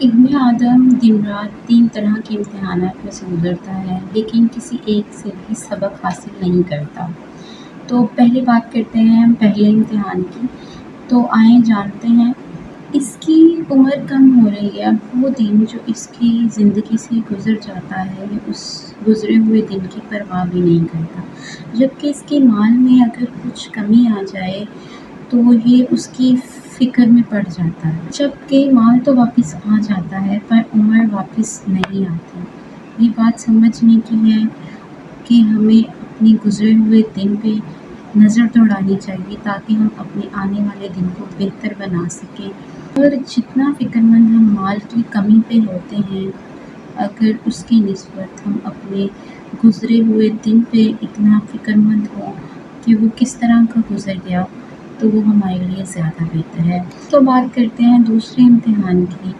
ابن آدم دن رات 3 طرح کے امتحانات میں سے گزرتا ہے، لیکن کسی ایک سے بھی سبق حاصل نہیں کرتا۔ تو پہلے بات کرتے ہیں ہم پہلے امتحان کی۔ تو آئیں جانتے ہیں، اس کی عمر کم ہو رہی ہے۔ اب وہ دن جو اس کی زندگی سے گزر جاتا ہے، اس گزرے ہوئے دن کی پرواہ بھی نہیں کرتا، جبکہ اس کے مال میں اگر کچھ کمی آ جائے تو یہ اس کی فکر میں پڑ جاتا ہے، جبکہ مال تو واپس آ جاتا ہے پر عمر واپس نہیں آتی۔ یہ بات سمجھنے کی ہے کہ ہمیں اپنے گزرے ہوئے دن پہ نظر دوڑانی چاہیے تاکہ ہم اپنے آنے والے دن کو بہتر بنا سکیں۔ اور جتنا فکر مند ہم مال کی کمی پہ ہوتے ہیں، اگر اس کی نسبت ہم اپنے گزرے ہوئے دن پہ اتنا فکر مند ہوں کہ وہ کس طرح کا گزر گیا، تو وہ ہمارے لیے زیادہ بہتر ہے۔ تو بات کرتے ہیں دوسرے امتحان کی۔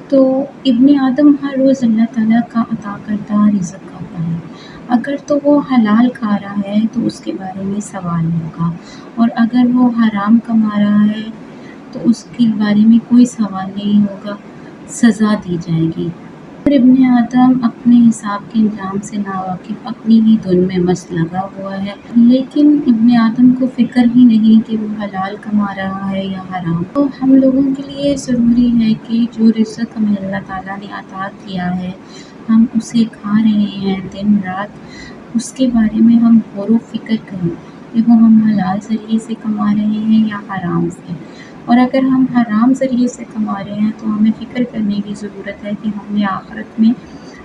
تو ابن آدم ہر روز اللہ تعالیٰ کا عطا کردہ رزق کھاتا ہے۔ اگر تو وہ حلال کھا رہا ہے تو اس کے بارے میں سوال ہوگا، اور اگر وہ حرام کما رہا ہے تو اس کے بارے میں کوئی سوال نہیں ہوگا، سزا دی جائے گی۔ اور ابن آدم اپنے حساب کے انجام سے ناواقف اپنی ہی دھن میں مست لگا ہوا ہے، لیکن ابن آدم کو فکر ہی نہیں کہ وہ حلال کما رہا ہے یا حرام۔ تو ہم لوگوں کے لیے ضروری ہے کہ جو رزق ہمیں اللہ تعالیٰ نے عطا کیا ہے، ہم اسے کھا رہے ہیں دن رات، اس کے بارے میں ہم غور و فکر کریں کہ وہ ہم حلال ذریعے سے کما رہے ہیں یا حرام سے۔ اور اگر ہم حرام ذریعے سے کما رہے ہیں تو ہمیں فکر کرنے کی ضرورت ہے کہ ہم نے آخرت میں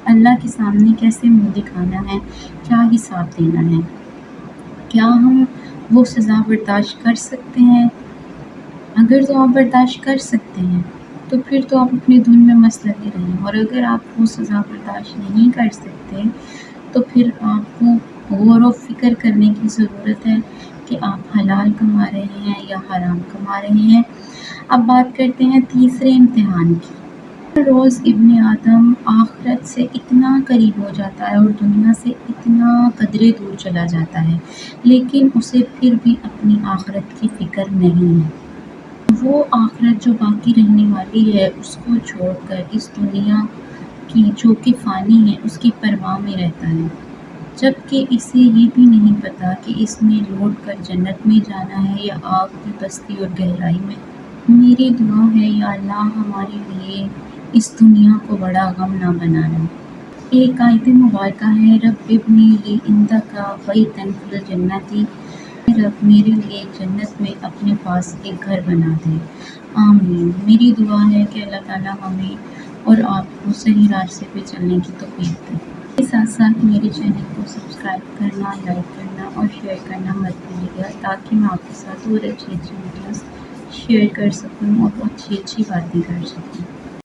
اللہ کے سامنے کیسے منہ دکھانا ہے، کیا حساب دینا ہے، کیا ہم وہ سزا برداشت کر سکتے ہیں۔ اگر تو آپ برداشت کر سکتے ہیں تو پھر تو آپ اپنے دھن میں مست لگے رہیں، اور اگر آپ وہ سزا برداشت نہیں کر سکتے تو پھر آپ کو غور و فکر کرنے کی ضرورت ہے کہ آپ حلال کما رہے ہیں یا حرام کما رہے ہیں۔ اب بات کرتے ہیں تیسرے امتحان کی۔ ہر روز ابن آدم آخرت سے اتنا قریب ہو جاتا ہے اور دنیا سے اتنا قدرے دور چلا جاتا ہے، لیکن اسے پھر بھی اپنی آخرت کی فکر نہیں ہے۔ وہ آخرت جو باقی رہنے والی ہے اس کو چھوڑ کر اس دنیا کی جو کہ فانی ہے اس کی پرواہ میں رہتا ہے، جبکہ اسے یہ بھی نہیں پتا کہ اس میں لوٹ کر جنت میں جانا ہے یا آگ کی پستی اور گہرائی میں۔ میری دعا ہے یا اللہ ہمارے لیے اس دنیا کو بڑا غم نہ بنانا۔ ایک آیت مبارکہ ہے، رب ابنی لی عندک بیتا فی الجنۃ، رب میرے لیے جنت میں اپنے پاس ایک گھر بنا دے۔ آمین۔ میری دعا ہے کہ اللہ تعالیٰ ہمیں اور آپ کو صحیح راستے پہ چلنے کی توفیق دے۔ اس کے ساتھ ساتھ میرے چینل کو سبسکرائب کرنا، لائک کرنا اور شیئر کرنا مت بھولیے گا، تاکہ میں آپ کے ساتھ اور اچھی ویڈیوز شیئر کر سکوں اور اچھی باتیں کر سکوں۔